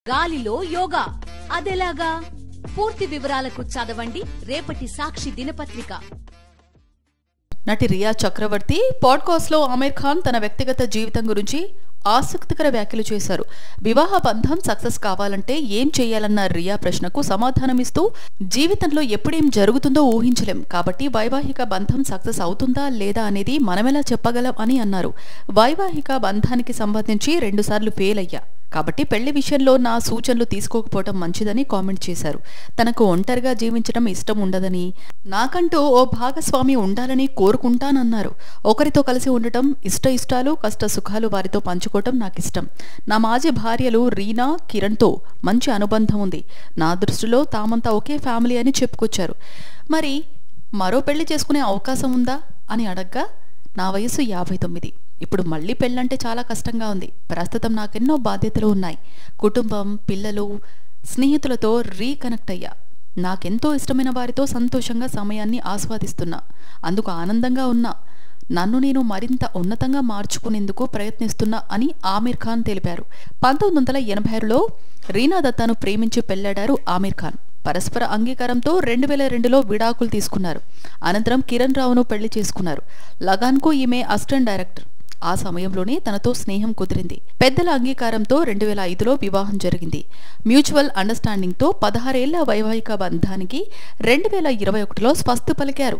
గాలిలో యోగా అదెలాగా? పూర్తి వివరాలకు చదవండి రేపటి సాక్షి దినపత్రిక. నటి రియా చక్రవర్తి పాడ్కాస్ట్ లో ఆమిర్ ఖాన్ తన వ్యక్తిగత జీవితం గురించి ఆసక్తికర వ్యాఖ్యలు చేశారు. వివాహ బంధం సక్సెస్ కావాలంటే ఏం చేయాలన్న రియా ప్రశ్నకు సమాధానమిస్తూ, జీవితంలో ఎప్పుడేం జరుగుతుందో ఊహించలేం కాబట్టి వైవాహిక బంధం సక్సెస్ అవుతుందా లేదా అనేది మనమెలా చెప్పగలం అని అన్నారు. వైవాహిక బంధానికి సంబంధించి 2 సార్లు ఫెయిల్ అయ్యా కాబట్టి పెళ్లి విషయంలో నా సూచనలు తీసుకోకపోవటం మంచిదని కామెంట్ చేశారు. తనకు ఒంటరిగా జీవించడం ఇష్టం ఉండదని, నాకంటూ ఓ భాగస్వామి ఉండాలని కోరుకుంటానన్నారు. ఒకరితో కలిసి ఉండటం, ఇష్టాలు కష్ట సుఖాలు వారితో పంచుకోవటం నాకిష్టం. నా మాజీ భార్యలు రీనా, కిరణ్తో మంచి అనుబంధం ఉంది. నా దృష్టిలో తామంతా ఒకే ఫ్యామిలీ అని చెప్పుకొచ్చారు. మరి మరో పెళ్లి చేసుకునే అవకాశం ఉందా అని అడగ్గా, నా వయసు 59. ఇప్పుడు మళ్ళీ పెళ్ళంటే చాలా కష్టంగా ఉంది. ప్రస్తుతం నాకెన్నో బాధ్యతలు ఉన్నాయి. కుటుంబం, పిల్లలు, స్నేహితులతో రీకనెక్ట్ అయ్యా. నాకెంతో ఇష్టమైన వారితో సంతోషంగా సమయాన్ని ఆస్వాదిస్తున్నా. అందుకు ఆనందంగా ఉన్నా. నన్ను నేను మరింత ఉన్నతంగా మార్చుకునేందుకు ప్రయత్నిస్తున్నా అని ఆమిర్ ఖాన్ తెలిపారు. 1986లో రీనా దత్తాను ప్రేమించి పెళ్లాడారు ఆమిర్ ఖాన్. పరస్పర అంగీకారంతో 2002లో విడాకులు తీసుకున్నారు. అనంతరం కిరణ్ రావును పెళ్లి చేసుకున్నారు. లగాన్కు ఈమె అసిస్టెంట్ డైరెక్టర్. ఆ సమయంలోనే తనతో స్నేహం కుదిరింది. పెద్దల అంగీకారంతో 2005లో వివాహం జరిగింది. మ్యూచువల్ అండర్స్టాండింగ్తో 16 ఏళ్ల వైవాహిక బంధానికి 2021లో స్వస్తి పలికారు.